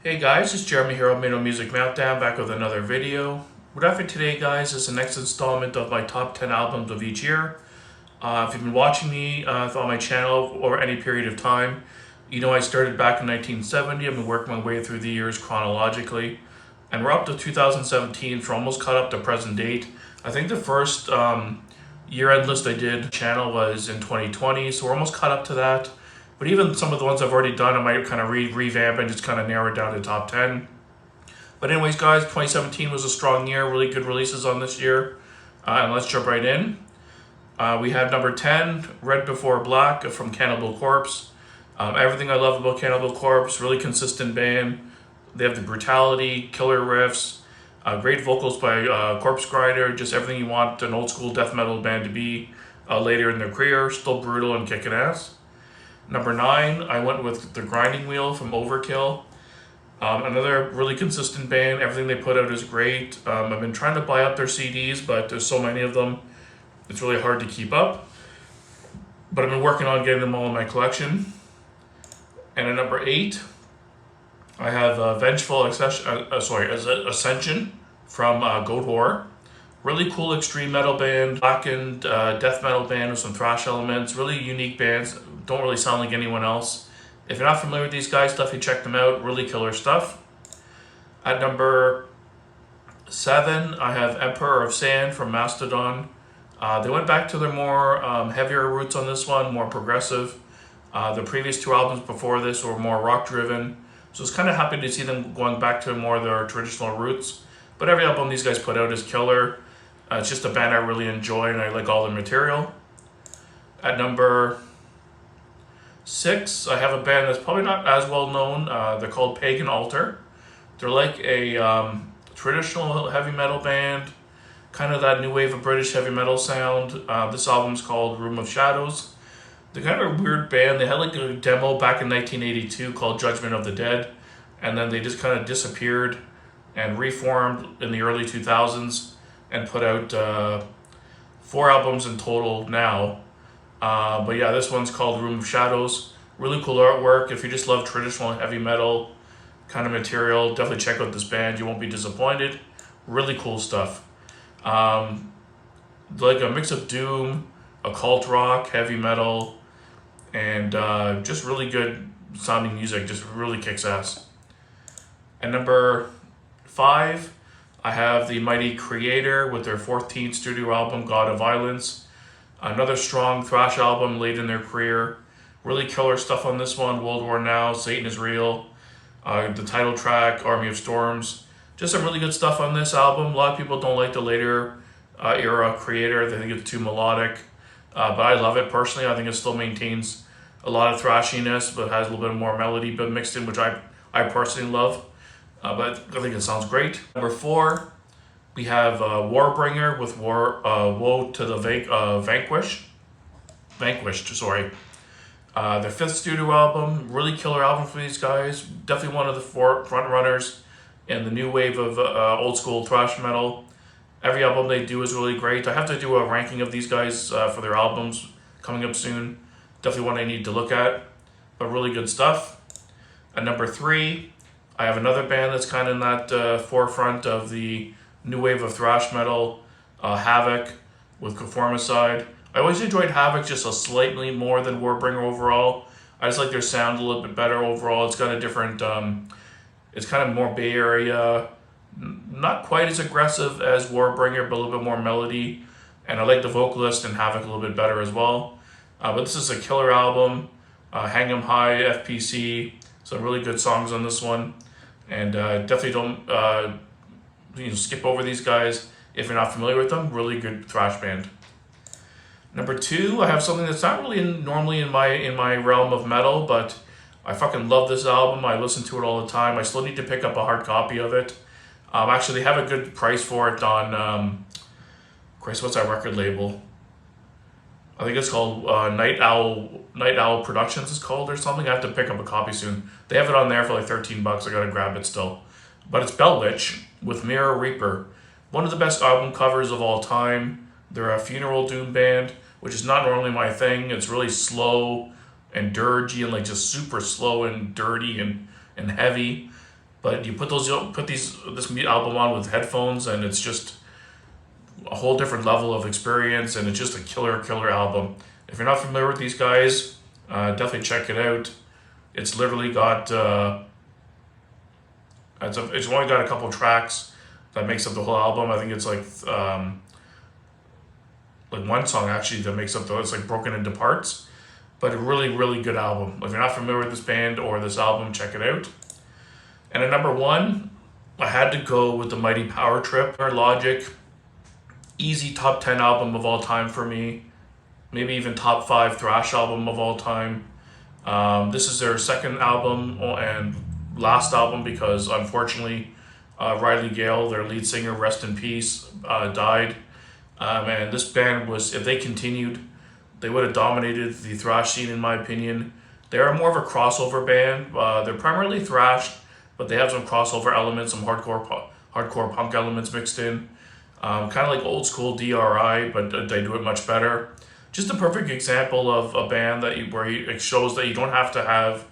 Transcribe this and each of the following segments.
Hey guys, it's Jeremy here on Mino Music Meltdown, back with another video. What I have for today, guys, is the next installment of my top 10 albums of each year. If you've been watching me on my channel over any period of time, you know I started back in 1970. I've been working my way through the years chronologically, and we're up to 2017, so almost caught up to present date. I think the first year-end list I did channel was in 2020, so we're almost caught up to that. But even some of the ones I've already done, I might kind of revamp and just kind of narrow it down to top 10. But anyways, guys, 2017 was a strong year. Really good releases on this year. And let's jump right in. We have number 10, Red Before Black from Cannibal Corpse. Everything I love about Cannibal Corpse, really consistent band. They have the brutality, killer riffs, great vocals by Corpse Grinder, just everything you want an old school death metal band to be later in their career, still brutal and kicking ass. Number 9, I went with The Grinding Wheel from Overkill. Another really consistent band. Everything they put out is great. I've been trying to buy up their CDs, but there's so many of them, it's really hard to keep up. But I've been working on getting them all in my collection. And at number 8, I have Ascension from Goatwhore. Really cool extreme metal band, blackened death metal band with some thrash elements. Really unique bands. Don't really sound like anyone else. If you're not familiar with these guys, definitely check them out. Really killer stuff. At number 7, I have Emperor of Sand from Mastodon. They went back to their more heavier roots on this one, more progressive. The previous 2 albums before this were more rock driven. So it's kind of happy to see them going back to more of their traditional roots. But every album these guys put out is killer. It's just a band I really enjoy and I like all the material. At number 6, I have a band that's probably not as well known. They're called Pagan Altar. They're like a traditional heavy metal band, kind of that new wave of British heavy metal sound. This album's called Room of Shadows. They're kind of a weird band. They had like a demo back in 1982 called Judgment of the Dead, and then they just kind of disappeared and reformed in the early 2000s and put out 4 albums in total now. But yeah, this one's called Room of Shadows. Really cool artwork. If you just love traditional heavy metal kind of material, definitely check out this band. You won't be disappointed. Really cool stuff. Like a mix of doom, occult rock, heavy metal, and just really good sounding music. Just really kicks ass. And number 5, I have the Mighty Creator with their 14th studio album, God of Violence. Another strong thrash album late in their career. Really killer stuff on this one. World War Now, Satan is Real, the title track, Army of Storms. Just some really good stuff on this album. A lot of people don't like the later era Creator. They think it's too melodic. But I love it personally. I think it still maintains a lot of thrashiness, but has a little bit more melody but mixed in, which I personally love. But I think it sounds great. Number 4, we have Warbringer with Woe to the Vanquished, sorry. Their 5th studio album, really killer album for these guys. Definitely one of the front runners in the new wave of old school thrash metal. Every album they do is really great. I have to do a ranking of these guys for their albums coming up soon. Definitely one I need to look at, but really good stuff. At number 3, I have another band that's kind of in that forefront of the new wave of thrash metal, Havoc with Conformicide. I always enjoyed Havoc just a slightly more than Warbringer overall. I just like their sound a little bit better overall. It's got a different, it's kind of more Bay Area, not quite as aggressive as Warbringer, but a little bit more melody. And I like the vocalist in Havoc a little bit better as well. But this is a killer album. Hang 'em High, FPC, some really good songs on this one. And definitely don't skip over these guys if you're not familiar with them. Really good thrash band. Number 2, I have something that's not really normally in my realm of metal, but I fucking love this album. I listen to it all the time. I still need to pick up a hard copy of it. Actually, they have a good price for it on Christ, what's that record label? I think it's called Night Owl Productions is called or something. I have to pick up a copy soon. They have it on there for like $13. I gotta grab it still. But it's Bell Witch with Mirror Reaper. One of the best album covers of all time. They're a funeral doom band, which is not normally my thing. It's really slow and dirgy and like just super slow and dirty and heavy. But you put this album on with headphones, and it's just a whole different level of experience, and it's just a killer album. If you're not familiar with these guys, definitely check it out. It's literally got it's only got a couple tracks that makes up the whole album. I think it's like one song actually that makes up it's like broken into parts, but a really good album. If you're not familiar with this band or this album, check it out. And at number one, I had to go with the Mighty Power Trip or Logic. Easy top 10 album of all time for me. Maybe even top 5 thrash album of all time. This is their second album and last album because unfortunately Riley Gale, their lead singer, rest in peace, died. And this band was, if they continued, they would have dominated the thrash scene in my opinion. They're more of a crossover band. They're primarily thrash, but they have some crossover elements, some hardcore punk elements mixed in. Kind of like old school DRI, but they do it much better. Just a perfect example of a band where it shows that you don't have to have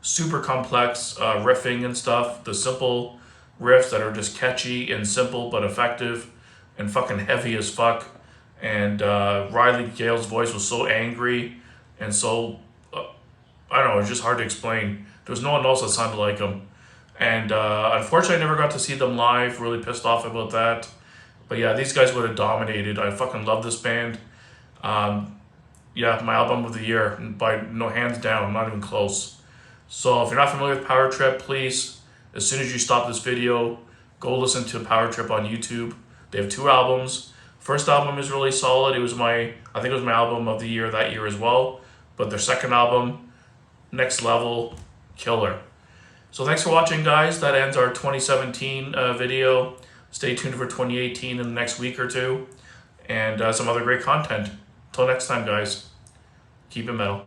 super complex riffing and stuff. The simple riffs that are just catchy and simple but effective and fucking heavy as fuck. And Riley Gale's voice was so angry and so, I don't know, it's just hard to explain. There was no one else that sounded like him. And unfortunately, I never got to see them live. Really pissed off about that. But yeah, these guys would have dominated. I fucking love this band. Yeah, my album of the year, by no hands down, not even close. So if you're not familiar with Power Trip, please, as soon as you stop this video, go listen to Power Trip on YouTube. They have 2 albums. First album is really solid. I think it was my album of the year that year as well. But their second album, next level, killer. So thanks for watching, guys. That ends our 2017 video. Stay tuned for 2018 in the next week or two, and some other great content. Till next time, guys, keep it metal.